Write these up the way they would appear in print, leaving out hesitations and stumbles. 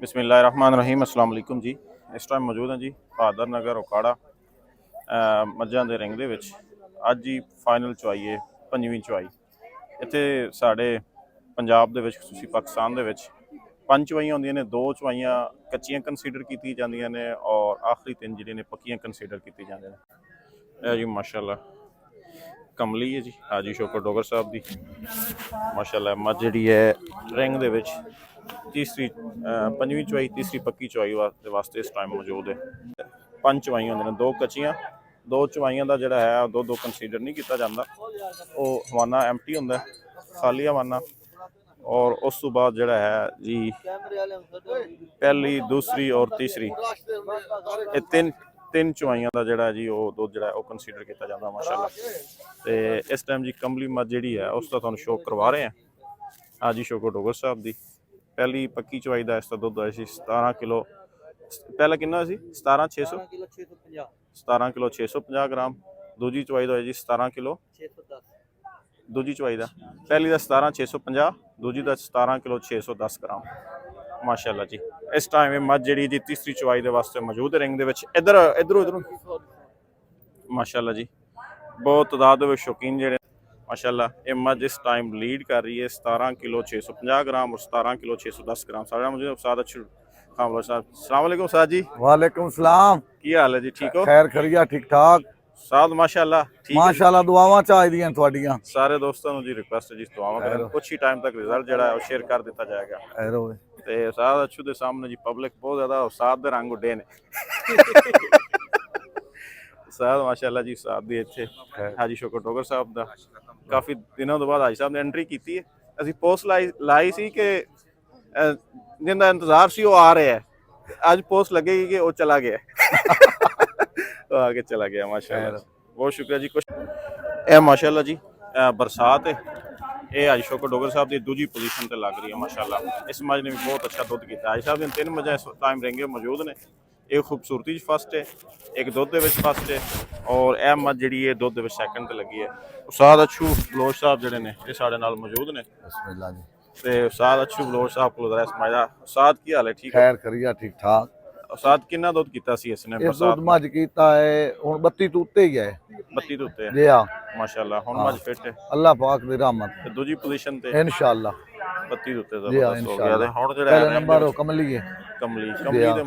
बिस्मिल्लाहिर्रहमानिर्रहीम अस्सलाम वालेकुम जी। इस टाइम मौजूद हैं जी बहादुर नगर उकाड़ा मੱਝਾਂ ਦੇ ਰਿੰਗ ਦੇ ਵਿੱਚ। ਅੱਜ ਹੀ ਫਾਈਨਲ ਚੁਆਈ ਹੈ, ਪੰਜਵੀਂ ਚੁਆਈ। ਇੱਥੇ ਸਾਡੇ ਪੰਜਾਬ ਦੇ ਵਿੱਚ ਖੁਸੂਸੀ ਪਾਕਿਸਤਾਨ ਦੇ ਵਿੱਚ ਪੰਜ ਚੁਆਈਆਂ ਹੁੰਦੀਆਂ ਨੇ। ਦੋ ਚੁਆਈਆਂ ਕੱਚੀਆਂ ਕੰਸੀਡਰ ਕੀਤੀਆਂ ਜਾਂਦੀਆਂ ਨੇ ਔਰ ਆਖਰੀ ਤਿੰਨ ਜਿਹੜੀਆਂ ਨੇ ਪੱਕੀਆਂ ਕੰਸੀਡਰ ਕੀਤੀਆਂ ਜਾਂਦੀਆਂ ਨੇ। ਇਹ ਜੀ ਮਾਸ਼ਾਅੱਲਾ ਕਮਲੀ ਹੈ ਜੀ ਹਾਜੀ ਸ਼ੋਕਰ ਡੋਗਰ ਸਾਹਿਬ ਦੀ। ਮਾਸ਼ਾਅੱਲਾ ਮੱਝ ਜਿਹੜੀ ਹੈ ਰਿੰਗ ਦੇ ਵਿੱਚ तीसरी पंजवीं चुआई तीसरी पक्की चुआई वास्ते इस टाइम मौजूद है। पंज चुआइयां होंदियां ने, दो कच्चियां, दो चुआइयां का जिहड़ा है दो कंसीडर नहीं किया जाता। वो हवाना एम्प्टी होंदा खाली हवाना। और उस तो बाद जिहड़ा है जी पहली दूसरी और तीसरी ये तीन चुआइयां का जिहड़ा जी वो दुध जिहड़ा वो कंसीडर किया जाता माशाअल्लाह। ते इस टाइम जी कमली मੱਝ जिहड़ी है उसका तुहानूं शो करवा रहे हैं हाजी शोकर डोगर साहब की। पहली पक्की चुआई का इसका दुध आया 17 किलो। पहला कितना सी 17 किलो 650 ग्राम। दूजी चुआई का जी 17 किलो 610। दूजी चुआई का पहली का 17 650, दूजी का 17 किलो 610 ग्राम माशाअल्लाह जी। इस टाइम मੱਝ जी जी तीसरी चुआई के वास्ते मौजूद है रिंग दे विच। इधर इधरों इधरों माशाअल्लाह जी बहुत तादाद में शौकीन जिहड़े माशाअल्लाह। ये मੱਝ इस टाइम लीड कर रही है 17 किलो 650 ग्राम और 17 किलो 610 ग्राम। सारा मुझे उस्ताद अच्छे खामला साहब अस्सलाम वालेकुम उस्ताद जी। वालेकुम सलाम। की हाल है जी? ठीक हो? खैर खरिया ठीक ठाक उस्ताद माशाअल्लाह ठीक माशाअल्लाह। दुआवां चाहिदियां तुहाडियां सारे दोस्तों को जी रिक्वेस्ट है जी दुआवां करें। कुछ ही टाइम तक रिजल्ट जिहड़ा है शेयर कर दिता जाएगा। खैर होवे ते उस्ताद अच्छू दे सामने जी पब्लिक बहुत ज्यादा उस्ताद दे रंग उड्डे ने। उस्ताद माशाअल्लाह जी उस्ताद दी इत्थे हाजी शोकर डोगर साहब दा काफ़ी दिनों तो बाद हाजी साहब ने एंट्री की है। असी पोस्ट लाई सी कि जिंदा इंतजार सी वो आ रहा है। अज पोस्ट लगेगी कि वो चला गया। वो आगे चला गया माशाअल्लाह। बहुत शुक्रिया जी। कुछ ए माशाअल्लाह जी बरसात है। ये हाजी शोकर डोगर साहब की दूजी पोजीशन पर लग रही है माशाअल्लाह। इस मੱਝ ने भी बहुत अच्छा दुध किया। हाजी साहब ने 3 मੱਝਾਂ इस टाइम रेंगे मौजूद ने। एक खूबसूरती फस्ट है, एक दुध दे विच फस्ट है और यह मੱਝ जिहड़ी है दुध दे विच सैकंड ते लगी है। उस्ताद अच्छू बलोच साहब जिहड़े ने ये साडे नाल मौजूद ने। बिस्मिल्लाह जी। ते उस्ताद अच्छू बलोच साहब को जरा इस मੱਝ दा उस्ताद की हाल है? ठीक है खैर खरिया ठीक ठाक। उस्ताद कितना दुध कीता सी इसने ये बरसात दुध मੱਝ ਕੀਤਾ है हुण 32 ਤੋਂ ਉੱਤੇ ਹੀ ਹੈ। 32 ਦੇ ਉੱਤੇ जी हां माशाअल्लाह। हुण मੱਝ फिट है अल्लाह पाक दी रहमत ते दूजी पोजीशन ते इंशाअल्लाह। 32 ਦੇ ਉੱਤੇ जी हां जबरदस्त हो गया। ते इंशाअल्लाह हुण जिहड़ा पहले नंबर हो कमली है। कमली ते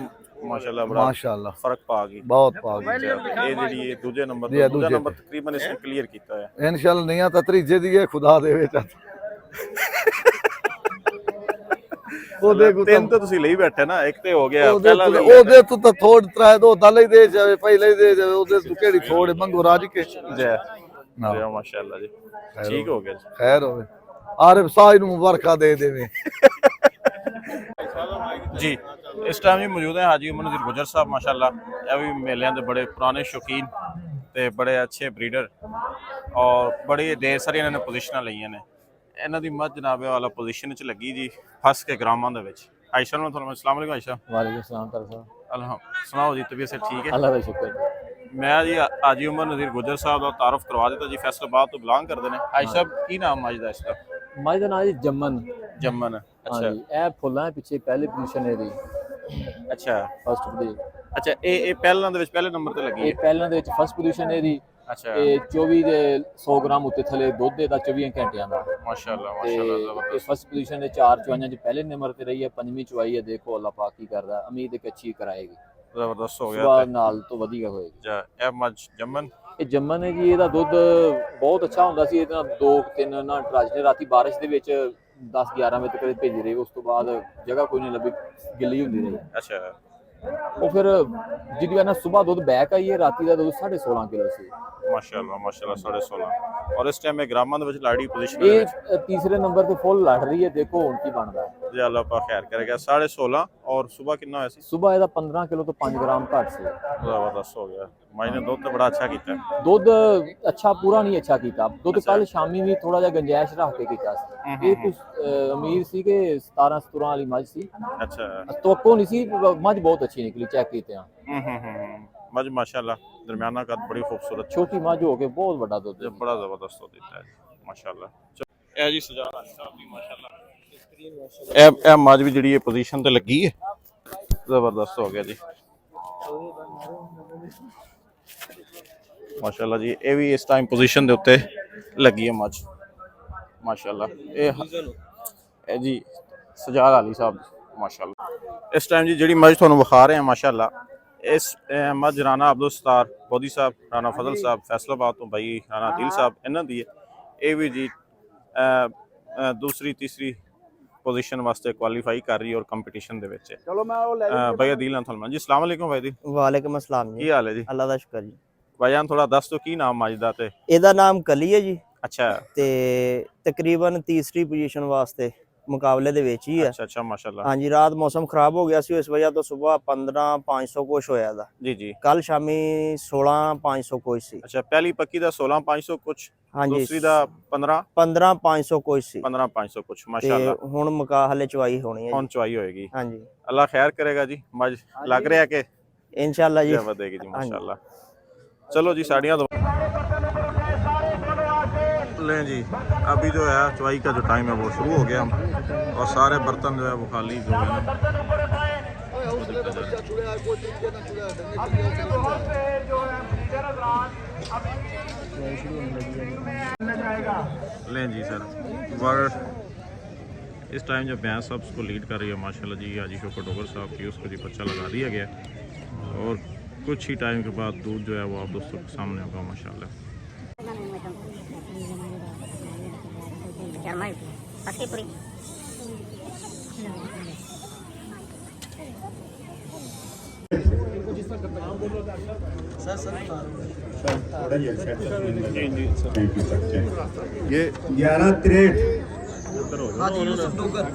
माशाअल्लाह बड़ा माशाअल्लाह फर्क पा गई बहुत पा गई। ये जिहड़ी दूजे नंबर जी, दूजा दूजे नंबर तकरीबन इसने क्लियर किया है इंशाअल्लाह नहीं आता तरीजे दी है खुदा दे विच। ਉਹਦੇ ਕੋ ਤਿੰਨ ਤਾਂ ਤੁਸੀਂ ਲਈ ਬੈਠੇ ਨਾ, ਇੱਕ ਤੇ ਹੋ ਗਿਆ ਪਹਿਲਾ ਉਹਦੇ ਤੋਂ ਤਾਂ ਥੋੜ ਤਰਾ ਦੋ ਦਲੇ ਦੇ ਜਾਵੇ ਪਹਿਲੇ ਦੇ ਜਾਵੇ ਉਹਦੇ ਤੋਂ ਕਿਹੜੀ ਥੋੜ ਮੰਗੋ ਰਾਜ ਕੇ ਜੈ ਜੈ ਮਾਸ਼ਾਅੱਲਾ ਜੀ ਠੀਕ ਹੋ ਗਿਆ ਜੀ। ਖੈਰ ਹੋਵੇ ਆਰਿਫ ਸਾਹਿਬ ਨੂੰ ਮੁਬਾਰਕਾਂ ਦੇ ਦੇਵੇ जी। इस टाइम जी मौजूद है हाजी उमर नज़ीर गुजर साहब माशाअल्लाह। यह भी मेलियां दे बड़े पुराने शौकीन ते बड़े अच्छे ब्रीडर और बड़ी ढेर सारी इन्होंने पोजीशनां लईयां ने। इन्हां दी मੱਝ जनाब वाला पोजीशन च लगी जी फस के ग्रामां दे विच। आयशा ਨੂੰ ਤੁਹਾਨੂੰ अस्सलाम वालेकुम आयशा। वालेकुम सलाम साहब। अल्हम्दुलिल्लाह सुनाओ जी तबीयत से ठीक है? अल्लाह का शुक्र। मैं जी हाजी उमर नज़ीर गुजर साहब का तारुफ करवा दिता जी। फैसलाबाद तो बिलोंग करते हैं। आयशा की नाम मੱਝ ਦਾ इसका? मੱਝ ਦਾ ਨਾਮ ਜੀ ਜੰਮਨ। जमन अच्छा ਹਾਂਜੀ ਇਹ ਫੁੱਲਾਂ ਦੇ ਪਿੱਛੇ ਪਹਿਲੀ ਪੋਜੀਸ਼ਨ ਹੈ ਇਹਦੀ अच्छा ਫਸਟ ਦੀ। अच्छा ये ਪਹਿਲਾਂ ਦੇ ਵਿੱਚ ਪਹਿਲੇ ਨੰਬਰ ਤੇ ਲੱਗੀ ਇਹ ਹੈ। ਪਹਿਲਾਂ ਦੇ ਵਿੱਚ ਫਸਟ ਪੋਜੀਸ਼ਨ ਹੈ ਇਹਦੀ। अच्छा ਇਹ 24 ਦੇ 100 ਗ੍ਰਾਮ ਉੱਤੇ ਥੱਲੇ ਦੁੱਧ ਦਾ 24 ਘੰਟਿਆਂ ਦਾ। माशाल्लाह ਤੇ माशाल्लाह ਇਹ जबरदस्त। ਫਸਟ ਪੋਜੀਸ਼ਨ ਦੇ 4 ਚੁਆਈਆਂ 'ਚ ਪਹਿਲੇ ਨੰਬਰ ਤੇ ਰਹੀ ਹੈ। ਪੰਜਵੀਂ ਚੁਆਈ ਹੈ, ਦੇਖੋ ਅੱਲਾਹ ਪਾਕ ਕੀ ਕਰਦਾ। ਉਮੀਦ ਹੈ ਕਿ ਅੱਛੀ ਕਰਾਏਗੀ, जबरदस्त हो ਸੁਬਾਹ गया। ਨਾਲ ਤੋਂ ਵਧੀਆ ਹੋਏਗੀ। अच्छा ਇਹ ਮੱਝ ਜਮਨ ਇਹ ਜੰਮਨ ਹੈ ਜੀ। ਇਹਦਾ ਦੁੱਧ ਬਹੁਤ ਅੱਛਾ ਹੁੰਦਾ ਸੀ। ਇਹਦੇ ਨਾਲ 2-3 ਨਾ ਰਾਜਨੇ ਰਾਤੀ ਬਾਰਿਸ਼ ਦੇ ਵਿੱਚ 10-11 ਵਜੇ ਤੱਕ ਭੇਜੀ ਰਹੀ। ਉਸ ਤੋਂ ਬਾਅਦ ਜਗ੍ਹਾ ਕੋਈ ਨਹੀਂ ਲੱਭੀ, ਗਿੱਲੀ ਹੁੰਦੀ ਰਹੀ। अच्छा ਉਹ ਫਿਰ ਜਿਹਦੀ ਵਜ੍ਹਾ ਨਾਲ ਸਵੇਰ ਦੁੱਧ ਬੈਕ ਆਈ ਹੈ, ਰਾਤੀ ਦਾ ਦੁੱਧ 16.5 ਕਿਲੋ ਸੀ। माशाल्लाह माशाल्लाह 16.5 और इस टाइम ग्रामां ਦੇ ਵਿੱਚ ਲਾੜੀ ਪੋਜੀਸ਼ਨ ਦੇ ਵਿੱਚ ਇਹ ਤੀਸਰੇ ਨੰਬਰ ਤੇ ਫੁੱਲ ਲੜ ਰਹੀ ਹੈ। ਦੇਖੋ ਹੁਣ ਕੀ ਬਣਦਾ ਹੈ। ਜੇ ਅੱਲਾਹ ਪਾਕ ਖੈਰ ਕਰੇਗਾ। 16.5 और सुबह कितना होया सी? ਸਵੇਰ ਇਹਦਾ 15 ਕਿਲੋ ਤੋਂ 5 ਗ੍ਰਾਮ ਘੱਟ ਸੀ। जबरदस्त हो गया। माई ने दुध तो बड़ा अच्छा कीता है। ਦੁੱਧ ਅੱਛਾ ਪੂਰਾ ਨਹੀਂ ਅੱਛਾ ਕੀਤਾ। ਦੁੱਧ ਕੱਲ ਸ਼ਾਮੀ ਵੀ ਥੋੜਾ ਜਿਹਾ ਗੰਜਾਇਸ਼ ਰੱਖ ਕੇ ਕੀਤਾ ਸੀ। ਇਹ ਕੁਝ ਉਮੀਦ ਸੀ ਕਿ 17-17 ਵਾਲੀ ਮੱਝ ਸੀ। अच्छा ਤੋਕੋ ਨਹੀਂ ਸੀ। ਮੱਝ ਬਹੁਤ ਅੱਛੀ ਨਿਕਲੀ, ਚੈੱਕ ਕੀਤੇ ਆ। मझ माशाल्लाह दरमियाना कद बड़ी खूबसूरत ਛੋਟੀ ਮੱਝ ਹੋ ਕੇ ਬਹੁਤ ਵੱਡਾ ਦੁੱਧ। बड़ा जबरदस्त दुध देता है माशाल्लाह। ए जी सजाद साहब दी माशाल्लाह ਇਹ ਮੱਝ ਵੀ ਜਿਹੜੀ ਇਹ ਪੋਜੀਸ਼ਨ ਤੇ ਲੱਗੀ ਹੈ, ਜ਼ਬਰਦਸਤ ਹੋ ਗਿਆ ਜੀ ਮਾਸ਼ਾਅੱਲਾ ਜੀ। ਇਹ ਵੀ ਇਸ ਟਾਈਮ ਪੋਜੀਸ਼ਨ ਦੇ ਉੱਤੇ ਲੱਗੀ ਹੈ ਮੱਝ ਮਾਸ਼ਾਅੱਲਾ। ਇਹ ਜੀ ਸਜਾਦ ਅਲੀ ਸਾਹਿਬ ਮਾਸ਼ਾਅੱਲਾ। ਇਸ ਟਾਈਮ ਜੀ ਜਿਹੜੀ ਮੱਝ ਤੁਹਾਨੂੰ ਵਿਖਾ ਰਹੇ ਹਾਂ ਮਾਸ਼ਾਅੱਲਾ, ਇਸ ਮੱਝ ਰਾਣਾ ਅਬਦੁਲ ਸਤਾਰ ਬੋਦੀ ਸਾਹਿਬ, ਰਾਣਾ ਫਜ਼ਲ ਸਾਹਿਬ ਫੈਸਲਾਬਾਦ ਤੋਂ ਭਾਈ ਰਾਣਾ ਦਿਲ ਸਾਹਿਬ ਇਹਨਾਂ ਦੀ ਹੈ। ਇਹ ਵੀ ਜੀ ਦੂਸਰੀ ਤੀਸਰੀ ਪੋਜੀਸ਼ਨ ਵਾਸਤੇ ਕੁਆਲੀਫਾਈ ਕਰ ਰਹੀ ਹੈ ਔਰ ਕੰਪੀਟੀਸ਼ਨ ਦੇ ਵਿੱਚ ਹੈ। ਚਲੋ ਮੈਂ ਉਹ ਲੈ ਭਾਈ ਦਿਲ ਨਾਲ ਤੁਹਾਨੂੰ ਜੀ ਅਸਲਾਮ ਵਾਲੇਕੁਮ ਭਾਈ ਜੀ। ਵਾਲੇਕੁਮ अस्सलाम जी। ਕੀ ਹਾਲ ਹੈ ਜੀ? ਅੱਲਾ ਦਾ ਸ਼ੁਕਰ ਜੀ। ਭਾਈਜਾਨ ਥੋੜਾ ਦੱਸ ਦਿਓ ਕੀ ਨਾਮ ਮੱਝ ਦਾ ਤੇ? ਇਹਦਾ ਨਾਮ ਕਲੀ ਹੈ ਜੀ ਅੱਛਾ ਤੇ ਤਕਰੀਬਨ ਤੀਸਰੀ ਪੋਜੀਸ਼ਨ ਵਾਸਤੇ ਮੁਕਾਬਲੇ ਦੇ ਵਿੱਚ ਹੀ ਹੈ। ਅੱਛਾ ਅੱਛਾ ਮਾਸ਼ਾਅੱਲਾ। ਹਾਂਜੀ ਰਾਤ ਮੌਸਮ ਖਰਾਬ ਹੋ ਗਿਆ ਸੀ, ਇਸ ਵਜ੍ਹਾ ਤੋਂ ਸਵੇਰ 15,500 ਕੁਛ ਹੋਇਆ ਦਾ। ਜੀ ਜੀ। ਕੱਲ ਸ਼ਾਮੀ 16,500 ਕੁਛ ਸੀ। ਅੱਛਾ ਪਹਿਲੀ ਪੱਕੀ ਦਾ 16,500 ਕੁਛ, ਹਾਂਜੀ ਦੂਸਰੀ ਦਾ 15,500 ਕੁਛ ਸੀ 15,500 ਕੁਛ ਤੇ ਮਾਸ਼ਾਅੱਲਾ। ਹੁਣ ਹਲੇ ਚਵਾਈ ਹੋਣੀ ਹੈ ਹੁਣ ਚੁਆਈ ਹੋਏਗੀ। ਹਾਂਜੀ ਅੱਲਾ ਖੈਰ ਕਰੇਗਾ ਜੀ। ਮੱਝ ਲੱਗ ਰਿਹਾ ਕਿ इंशाल्लाह जी। ਵਧੇਗੀ ਜੀ ਮਾਸ਼ਾਅੱਲਾ। ਚਲੋ ਜੀ ਸਾੜੀਆਂ ले जी। अभी जो है चवाई का जो टाइम है वो शुरू हो गया और सारे बर्तन जो है वो खाली जो है लें जी सर। वर्ड इस टाइम जो भैंस सब उसको लीड कर रही है माशाल्लाह जी। हाजी शोकर डोगर साहब की उसको जी बच्चा लगा दिया गया और कुछ ही टाइम के बाद दूध जो है वो आप दोस्तों के सामने होगा माशाल्लाह। ये 11-63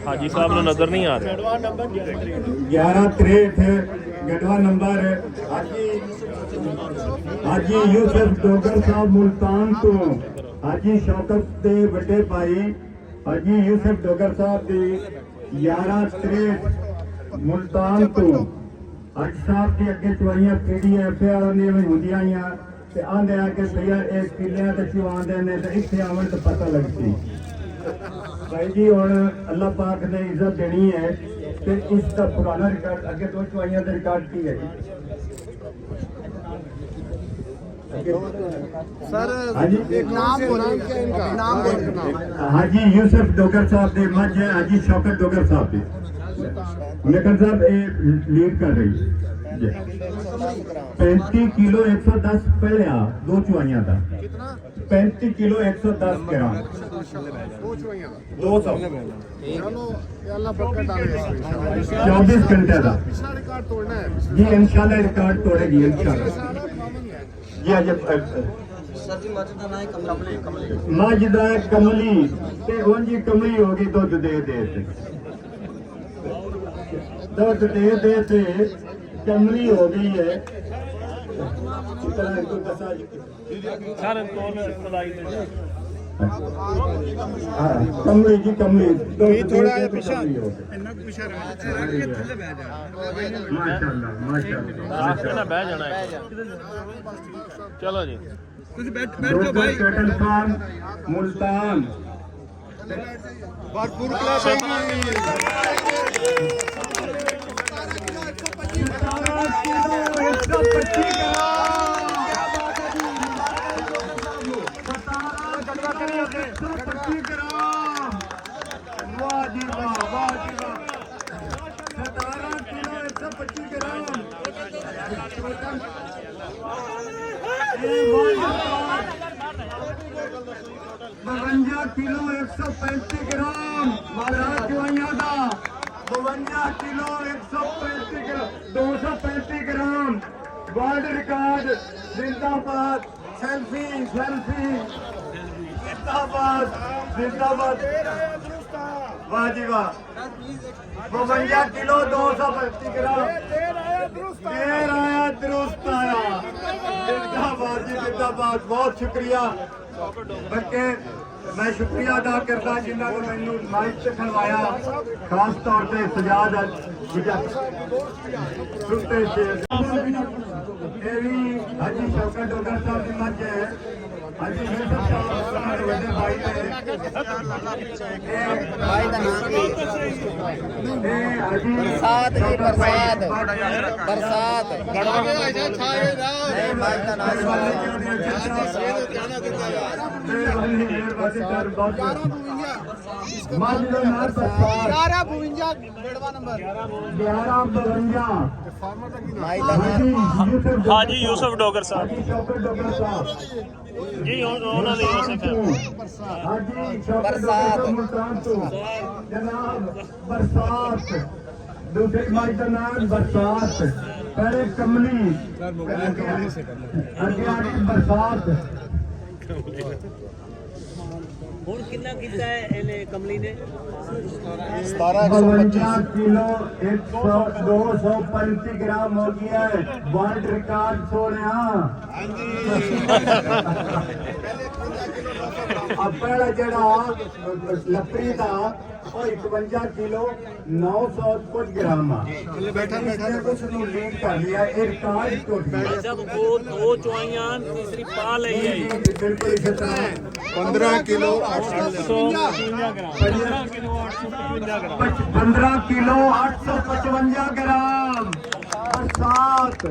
हाजी साहब ने नजर नहीं आ रहा। 11-63 गढ़वा नंबर हाजी यूसुफ डोगर साहब मुल्तान तो हाजी शौकत दे बड़े भाई हाजी यूसुफ डोगर साहब दे 11-63 मुल्तान तो हाजी साहब के अगे चवाइयां पीडीएफ ने भी होंदियां आईयां ते आंदे आ के भैया एक किलियां ते चवांदे ने ते इत्थे आवन ते पता लगदी भाई जी। हुण अल्लाह पाक ने इज्जत देनी है ते इसका पुराना रिकॉर्ड अगे दो चवाइयां दा रिकॉर्ड की है सर हाजी एक नाम बोला क्या इनका नाम बोलना? हाजी यूसुफ डोगर साहब दे मज है हाजी शौकत डोगर साहब दे लेकिन साहब ये लीड कर रही 35 किलो 110 पहले दो चुआइयां था 35 किलो 110 ग्राम 200 24 घंटे का जी इंशाल्लाह रिकॉर्ड तोड़ेगी इंशाल्लाह जी। आज मज दा कमली ते उंजी कमली होगी दुध दे दुध दे ते कमली हो गई है। कमली जी कमली माशाल्लाह माशाल्लाह बह जाना है। चलो जी टोटल फार्म मुल्तान किलो 135 ग्राम महाराज चुआइया का 52 किलो 135 ग्राम 235 ग्राम वर्ल्ड रिकॉर्ड जिंदाबाद सेल्फी सेल्फी जिंदाबाद जिंदाबाद वाह जी वाह 52 किलो 235 ग्राम देर आया दुरुस्त आया जिंदाबाद जी जिंदाबाद। बहुत शुक्रिया बल्कि मैं शुक्रिया अदा करता जिन्होंने मैनू माइक से खलवाया खास तौर पर सजाद हाजी शौकत डोगर साहब की मज है ਹਾਂਜੀ ਯੂਸਫ ਸਾਹਿਬ ਵੱਡੇ ਭਾਈ भाई का नाम की बरसात बरसात भाई का नाम हाजी यूसुफ डोगर साहब जी उन्होंने यूसुफ है बरसात जनाब बरसात दूसरे माई का नाम बरसात पहले कमली आगे आगे बरसात ਹੁਣ ਕਿੰਨਾ ਕੀਤਾ ਹੈ ਇਹਨੇ ਕਮਲੀ ਨੇ 52 किलो 235 ग्राम हो गया है वर्ल्ड रिकॉर्ड सोने अपना जड़ा लकड़ी का 51 किलो 900 कुछ ग्राम बैठा कुछ लीड कर लिया एक रिकॉर्ड टूट गया जब वो दो चुआइयां तीसरी पा ਲਈ ਹੈ बिल्कुल इसी तरह 15 किलो 15 किलो 855 ग्राम बरसात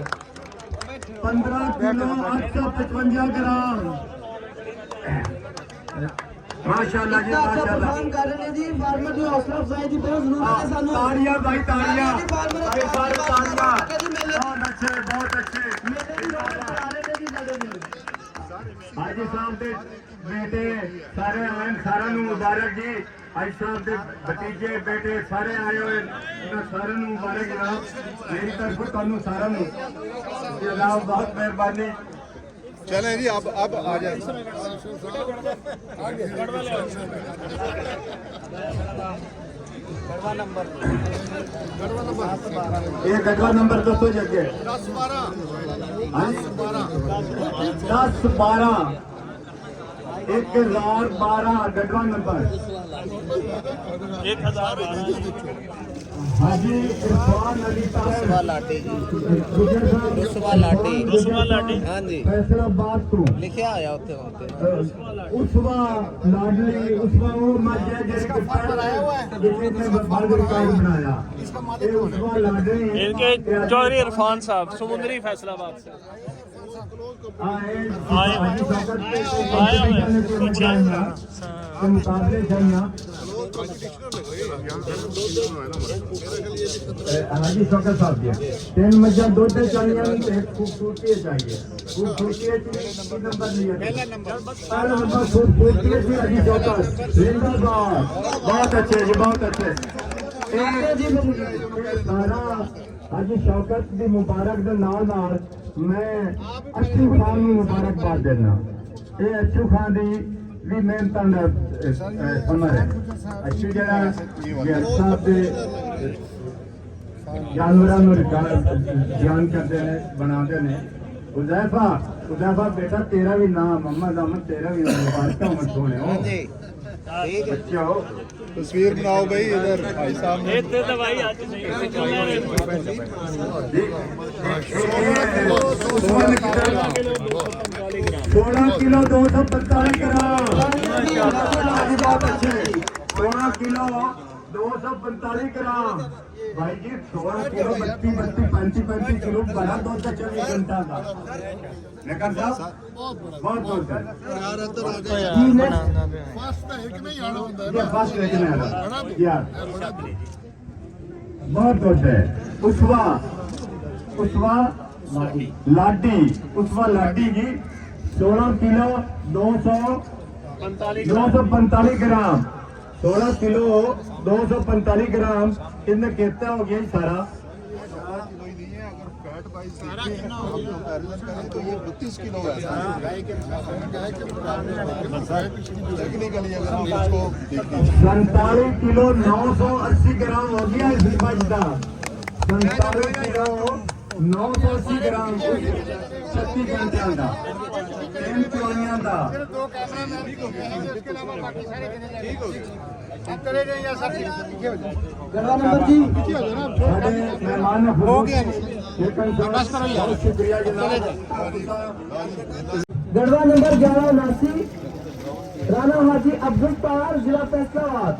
15 किलो 855 ग्राम माशाल्लाह जी माशाल्लाह कर रहे जी फार्मर की हौसला अफजाई की बहुत जरूरत है सानू तालियां भाई तालियां फार्मर भाई सारे तालियां बहुत अच्छे हाजी साहब के बेटे सारे आए सारे मुबारक जी हाजी साहब के भतीजे बेटे सारे आए हुए सारे मुबारक जनाब मेरी तरफ तुहानू सारा जनाब बहुत मेहरबानी चलें जी अब आ जाए ये गढ़वा नंबर दसो जगह 10-12 1012 गढ़वा नंबर 1012 हाजी इरफान अली साहब लाटी जी गुजर साहब रुस्वा लाटी हाँ जी फैसलाबाद तो लिखिया आया उत्ते उत्ते उसवा लाडली उसवा वो मजे जिसके जिसने वर्ल्ड रिकॉर्ड बनाया ये उसवा लाडली इनके चौधरी इरफान साहब समुद्री फैसलाबाद से आए आए पीछे के मुकाबले चाहिए हाजी शौकत साहब जी 3 मज्जा दूध चाहिए एक खूबसूरती चाहिए खूबसूरती नंबर लिया पहला नंबर खूबसूरती थी हाजी शौकत जिंदाबाद बहुत अच्छे जी बहुत अच्छे सारा हाजी शौकत की मुबारक के नाल मैं अच्छू खान को मुबारकबाद देना ये अच्छू खान की भी मेहनत समर है अच्छी जरा साहब के जानवरों ध्यान करते हैं बनाते हैं उजैफा बेटा तेरा भी नाम मोहम्मद अहमद तेरा भी नाम मुबारक हो सोने हो बच्चे हो तस्वीर बनाओ भाई इधर भाई साहब ने तो भाई आज नहीं 16 किलो 245 ग्राम बहुत अच्छे 16 किलो 245 ग्राम भाई जी 16 किलो 32 किलो बड़ा दूध का 24 घंटा का लेकिन साहब बहुत दूध है यार बहुत दूध है उसवा लाडी जी 16 किलो 245 ग्राम 16 किलो 245 ग्राम इनने कितना हो गया सारा तो ये 32 किलो है टेक्निकली अगर हम इसको देखें 47 किलो 980 ग्राम हो गया इस बज का 47 किलो 980 ग्राम 36 घंटे का 3 चौनिया का मेहमान हो गया शुक्रिया जनाब गढ़वा नंबर 1179 राना हाजी अब्दुल तार जिला फैसलाबाद।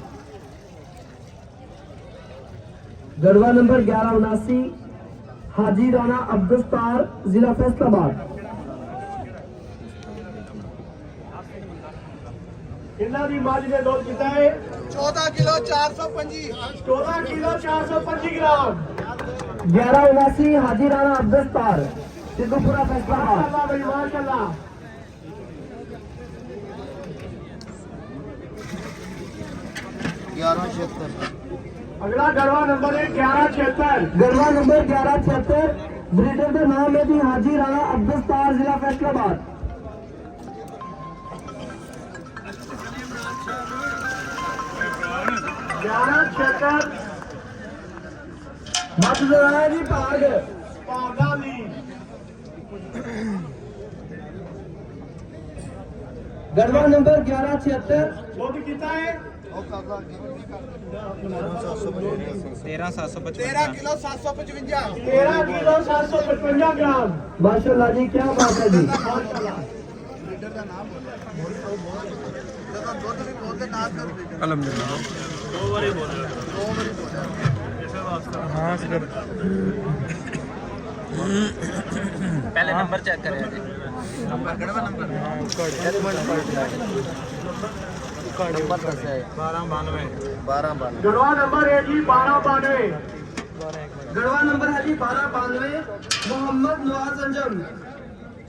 गढ़वा नंबर 1179 हाजी राना अब्दुल तार जिला फैसलाबाद। कितना दी माजी ने लोड किया है 14 किलो 425 14 किलो 425 ग्राम। 1179 हाजी राना अब्दुल तार सिद्धूपुरा फैसलाबाद। माशाल्लाह। अगला गढ़वा नंबर है 1176। गढ़वा नंबर 1176 ब्रीडर का नाम है जी हाजी राना अब्दुल तार जिला फैसलाबाद। जी गढ़वा नंबर 1176 लोड कितना है 13 किलो 755 13 किलो 755 ग्राम। माशाल्लाह जी क्या बात है जी माशाल्लाह। पहले नंबर चेक करें गढ़वा नंबर है जी 1292। गढ़वा नंबर है जी 1292 मोहम्मद नवाज अंजम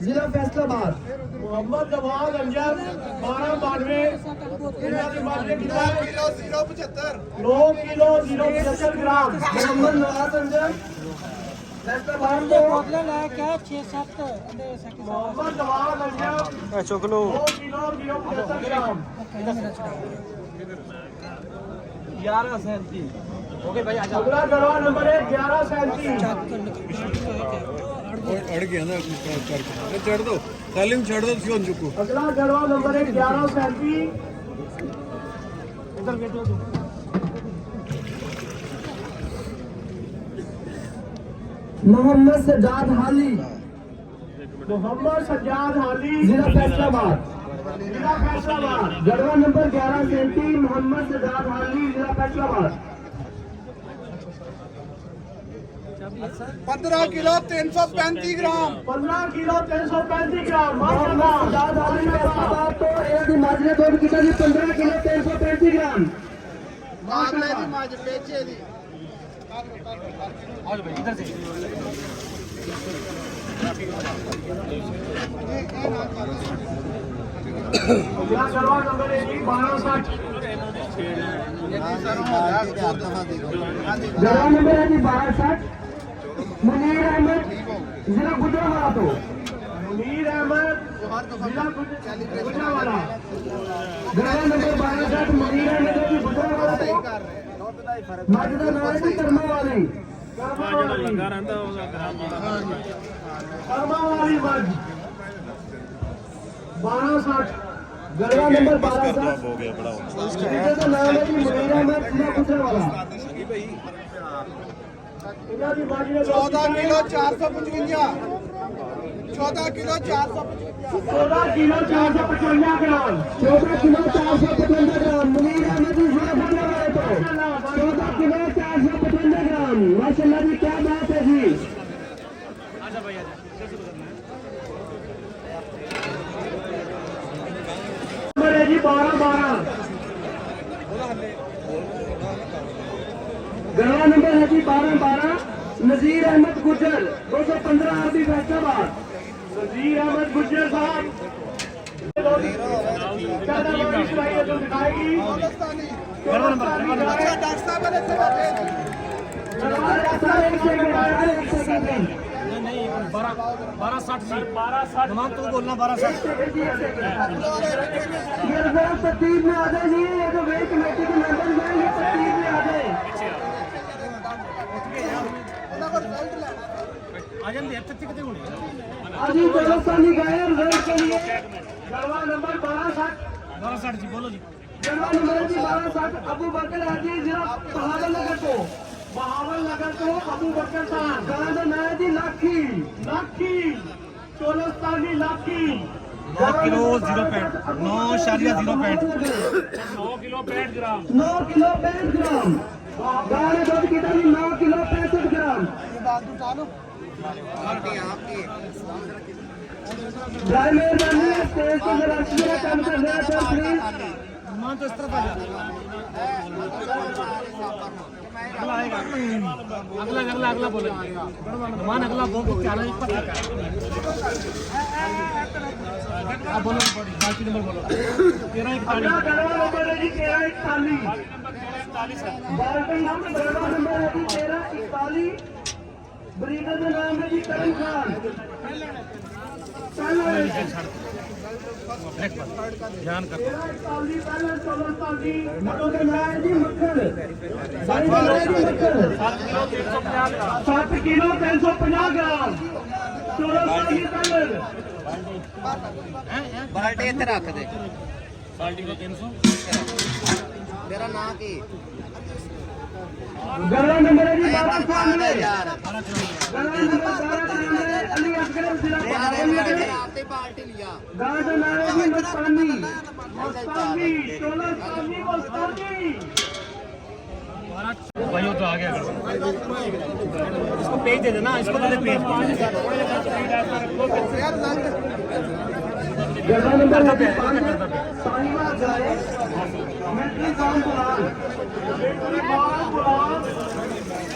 जिला फैसलाबाद। मोहम्मद नवाज अंजम 1292 किलो 075 9 किलो 075 ग्राम। मोहम्मद नवाज अंजम फैसलाबाद को मोहम्मद नवाज अंजम 9 किलो 075 ग्राम। 1137 अगला गढ़वा नंबर है 1137। अड़ गया ना चढ़ दो खाली में छड़ दो क्यों चुको अगला गढ़वा नंबर है 1137। मोहम्मद सज्जाद हाली जिला फैसलाबाद। गढ़वा नंबर 1137 मोहम्मद सज्जाद हाली जिला फैसलाबाद। 15 किलो 335 ग्राम 15 किलो 335 ग्राम। माशाल्लाह सज्जाद हाली फैसलाबाद तो एक माजरे दोड किता जी 15 किलो 335 ग्राम। मागले दी माज बेचे दी गढ़वा नंबर है जी 1260। गढ़वा नंबर है जी 1260 मुनीर अहमद जिला गुजरावाला। तो मुनीर अहमद जिला गुजरावाला। गढ़वा नंबर 1260 मुनीर अहमद जी गुजरावाला। तो माजदा नाम है कर्मा वाली मज 1260। गढ़वा नंबर 1260 हो गया बड़ा का नाम है जी मुनीर अहमद जिला गुजरावाला। 14 किलो 455 14 किलो 455 14 किलो 455 ग्राम। 14 किलो 455 ग्राम मुनीर अहमद जी जिला गुजरावाला। तो 14 किलो 455 ग्राम। माशाल्लाह जी क्या बात है जी। नंबर है जी 1212। गढ़वा नंबर है जी 1212 नजीर अहमद गुज्जर 215 आरबी फैसलाबाद। नजीर अहमद गुज्जर साहब तो दिखाएगी। अच्छा डॉक्टर साहब वाले से तरतीब में आ जाए जी। ये जो वेट कमेटी के मेंबर हैं ये तरतीब में आ जाए। अजी दौलतानी गए रिजल्ट के लिए। गढ़वा नंबर 1260 जी बोलो जी। गढ़वा नंबर जी 1260 अबू बकर हाजी जिला बहावलनगर को अबू बकर साहब गांव का नाम है जी लाखी चोलस्तानी लाखी 9 किलो 65 ग्राम गाय ने दूध की डाली 9 किलो 65 ग्राम गाय मेहरबानी है स्टेज को जरा कम कर देना सर प्लीज अगला बोलो मान अगला बोल के क्या है आप बोलो बाकी नंबर बोलो 1341 नंबर है जी 1341 ब्रीडर का नाम है जी करण खान ध्यान कर 7 किलो 350 ग्राम बाल्टी इधर रख दे तेरा नाम की गला नंबर है जी 12 यार गला नंबर 12 अली असगर जिला पार्टी लिया गार्ड नाम है जी मस्तानी 16 भाइयों तो आ गया इसको पेज दे देना इसको पहले पेज गला नंबर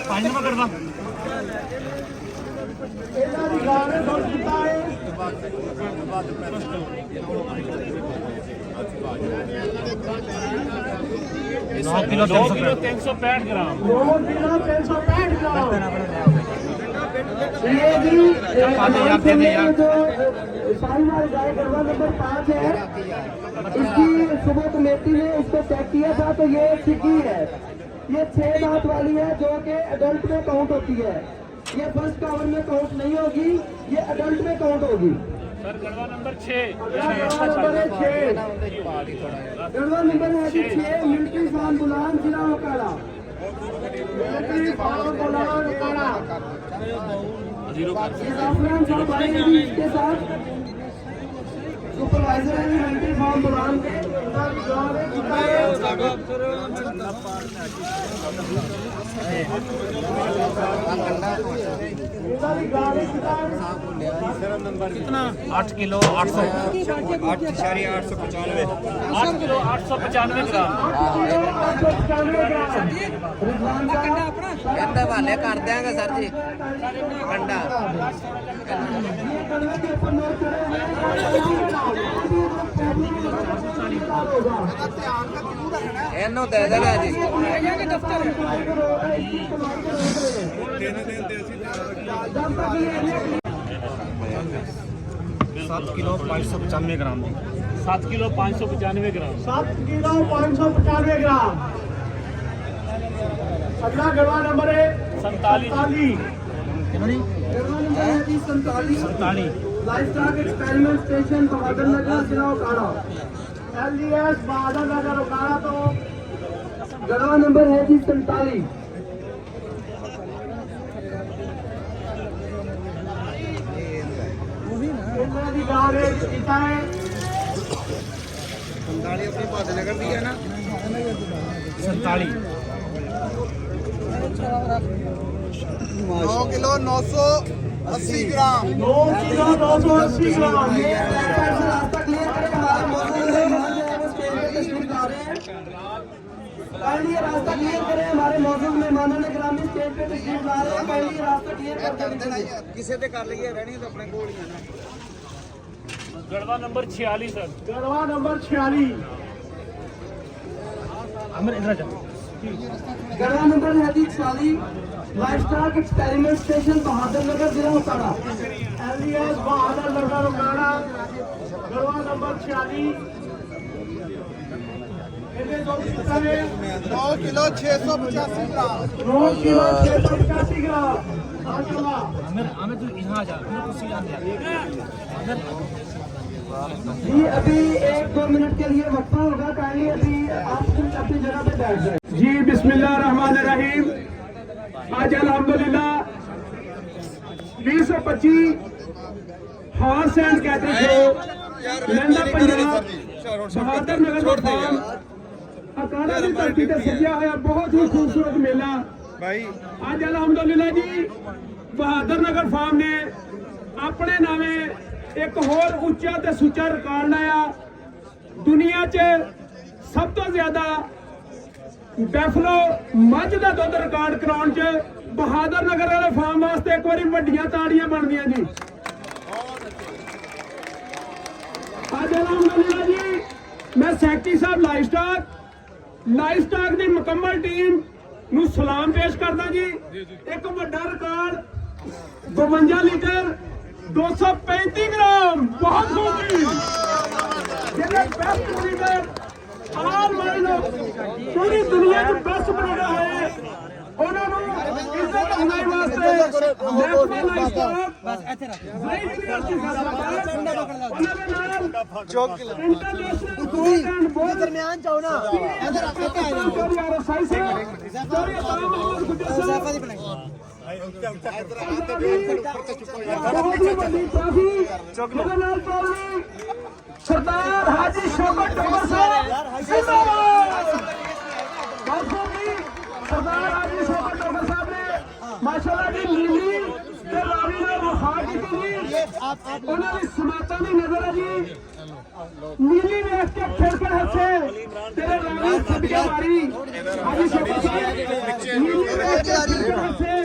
5 नंबर करवा ਇਹਨਾਂ ਦੀ ਗਾਂ ਨੇ ਦੁੱਧ ਦਿੱਤਾ ਹੈ 9 किलो 365 ग्राम 9 किलो 365 ग्राम ये भी जो साहिवाल गाय गरबा नंबर 5 है इसकी सुबह कमेटी ने इसको चेक किया था तो ये छिकी है ये 6 दांत वाली है जो कि अडल्ट में काउंट होती है ये फर्स्ट काउंट में काउंट नहीं होगी ये अडल्ट में काउंट होगी sir Garhwa number 6 Garhwa number है जी 6 मिलिट्री फार्म गुलाम जिला उकाड़ा मिलिट्री फार्म गुलाम उकाड़ा जाफरान साहब आए हैं जी इसके साथ सुपरवाइजर है मिलिट्री फार्म गुलाम के कितना 8 किलो 800 8.895 8 किलो 895 ग्राम कहता वाले कर देंगे सर जी कंडा ਇਹਨੂੰ ਦੇ ਦੇਗਾ ਜੀ 7 किलो 595 ग्राम 7 किलो 595 ग्राम 7 किलो 595 ग्राम अगला गढ़वा नंबर है 47 लाइफ स्टॉक एक्सपेरिमेंट स्टेशन बहादुर नगर जिला उकाड़ा LDS बहादुर नगर उकाड़ा तो गढ़वा नंबर है जी 47 की गाँव रेट कितना है 47 अपनी बहादुर नगर दी है ना 47 9 किलो 980 ग्राम 9 किलो 980 ग्राम ये रास्ता क्लियर करें हमारे मौजूद में मान जो है वो स्टेज पे तशरीफ ला रहे हैं काइंडली ये रास्ता क्लियर करें हमारे मौजूद मेहमानों ने ग्रामीण स्टेज पे तशरीफ ला रहे हैं काइंडली ये रास्ता क्लियर कर देना ਕਿਸੇ ਤੇ ਕਰ ਲਈਏ ਰਹਿਣੀ ਤਾਂ ਆਪਣੇ ਕੋਲ ਹੀ ਹੈ ਨਾ Garhwa number 46 sir Garhwa number 46 अमर इधर जा गढ़वा नंबर है जी 46 लाइफ स्टॉक एक्सपेरिमेंट स्टेशन बहादुर नगर जिला उकाड़ा LDS बहादुर नगर उकाड़ा गढ़वा नंबर 46 9 किलो 685 ग्राम 9 किलो 685 ग्राम माशाल्लाह अमर तू यहाँ जा मैं कुछ यहाँ जा जी अभी 1-2 मिनट के लिए वक्फा होगा काइंडली अभी आप अपनी जगह पे बैठ जाए जी बिस्मिल्लाहिर्रहमानिर्रहीम आज अल्हम्दुलिल्लाह 2025 हॉर्स एंड कैटल शो ਲਹਿੰਦਾ ਪੰਜਾਬ ਬਹਾਦਰ ਨਗਰ ਫਾਰਮ ਅਕਾਲਾ ਦੀ ਧਰਤੀ ਤੇ ਸਜਿਆ ਹੋਇਆ ਬਹੁਤ ਹੀ ਖੂਬਸੂਰਤ ਮੇਲਾ ਭਾਈ ਅੱਜ ਅਲਹਮਦੁਲਿਲਾ ਜੀ ਬਹਾਦਰ ਨਗਰ ਫਾਰਮ ਨੇ ਆਪਣੇ ਨਾਵੇਂ ਇੱਕ ਹੋਰ ਉੱਚਾ ਤੇ ਸੁੱਚਾ ਰਿਕਾਰਡ ਲਾਇਆ। ਦੁਨੀਆ 'ਚ ਸਭ ਤੋਂ ਜ਼ਿਆਦਾ ਬੈਫਲੋ ਮੱਝ ਦਾ ਦੁੱਧ ਰਿਕਾਰਡ ਕਰਾਉਣ 'ਚ ਬਹਾਦਰ ਨਗਰ ਵਾਲੇ ਫਾਰਮ ਵਾਸਤੇ ਇੱਕ ਵਾਰੀ ਵੱਡੀਆਂ ਤਾੜੀਆਂ ਬਣਦੀਆਂ ਜੀ। ਅੱਜ ਅਲਹਮਦੁਲਿਲਾ ਜੀ ਮੈਂ ਸੈਕਟਰੀ ਸਾਹਿਬ ਲਾਈਵ ਸਟਾਕ ਦੀ ਮੁਕੰਮਲ ਟੀਮ ਨੂੰ ਸਲਾਮ ਪੇਸ਼ ਕਰਦਾ ਜੀ। ਇੱਕ ਵੱਡਾ ਰਿਕਾਰਡ 52 ਲੀਟਰ 235 ਗ੍ਰਾਮ ਬਹੁਤ ਖੂਬੀ ਜਿਹੜੇ ਬੈਸਟ ਬਰੀਡਰ ਆਲ ਵਰਲਡ ਪੂਰੀ ਦੁਨੀਆ 'ਚ ਬੈਸਟ ਬਰੀਡਰ ਹੋਏ ਉਹਨਾਂ ਨੂੰ ਇੱਜ਼ਤ ਦਿਵਾਉਣ ਵਾਸਤੇ ਨੈਸ਼ਨਲ ਲਾਈਫ ਸਟਾਕ ਬਸ ਇੱਥੇ ਰੱਖ ਉਹਨਾਂ ਦੇ ਨਾਲ ਇੰਟਰਨੈਸ਼ਨਲ ਗੋਲਡ ਐਂਡ ਬੋਲ ਦਰਮਿਆਨ ਚਾਹੋ ਨਾ ਇੱਥੇ ਰੱਖ ਕੇ ਆਏ ਯਾਰ ਸਾਈ ਸਾਹਿਬ ਸੋਰੀ ਆਮ ਮੁਹੰਮਦ ਗੁੱਜਰ ਸਾਹਿਬ ਦੀ ਬਣਾਈ ਸਰਦਾਰ ਹਾਜੀ ਸ਼ੌਕਤ ਡੋਗਰ ਸਾਹਿਬ ਜ਼ਿੰਦਾਬਾਦ। ਸਰਦਾਰ ਹਾਜੀ ਸ਼ੌਕਤ ਡੋਗਰ ਸਾਹਿਬ ਨੇ ਮਾਸ਼ਾਅੱਲਾ ਜੀ ਨੀਲੀ ਤੇ ਰਾਵੀ ਨਾਲ ਵਫਾ ਕੀਤੀ ਜੀ। ਉਹਨਾਂ ਦੀ ਸਮਾਤਾਂ ਦੀ ਨਜ਼ਰ ਹੈ ਜੀ। ਨੀਲੀ ਵੇਖ ਕੇ ਫਿਰ ਕੇ ਹੱਸੇ ਤੇਰੇ ਰਾਵੀ ਸਦਕੇ ਮਾਰੀ ਹਾਜੀ ਸ਼ੌਕਤ ਸਾਹਿਬ ਨੀਲੀ ਵੇਖ ਕੇ ਫਿਰ ਕੇ ਹੱਸੇ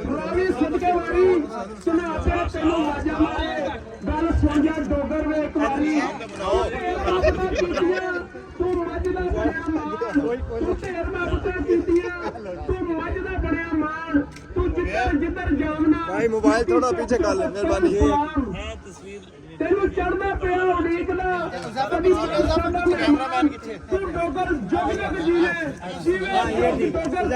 ਰਾਵੀ ਸਦਕੇ ਮਾਰੀ ਸੁਣਾ ਤੇਰੇ ਤੈਨੂੰ ਵਾਜਾ ਮਾਰੇ ਗੱਲ ਸੁਣ ਜਾ ਡੋਗਰ ਵੇ ਇੱਕ ਵਾਰੀ ਤੂੰ ਮੱਝ ਦਾ ਬਣਿਆ ਮਾਣ ਤੂੰ ਢੇਰ ਮਾਪਤਾ ਕੀਤੀਆਂ ਤੂੰ ਮੱਝ ਦਾ ਬਣਿਆ ਮਾਣ ਤੂੰ ਜਿੱਧਰ ਜਾਮਨਾ ਭਾਈ ਮੋਬਾਈਲ ਥੋੜਾ ਪਿੱਛੇ ਕਰ ਲੈ ਮਿਹਰਬਾਨੀ ਤੈਨੂੰ ਚੜਨਾ ਪਿਆ ਉਡੀਕਦਾ ਕਦੀ ਕੈਮਰਾਮੈਨ ਕਿੱਥੇ ਤੂੰ ਡੋਗਰ ਜੁਗ ਜੁਗ ਜੀਵੇ ਜੀਵੇ ਡੋਗਰ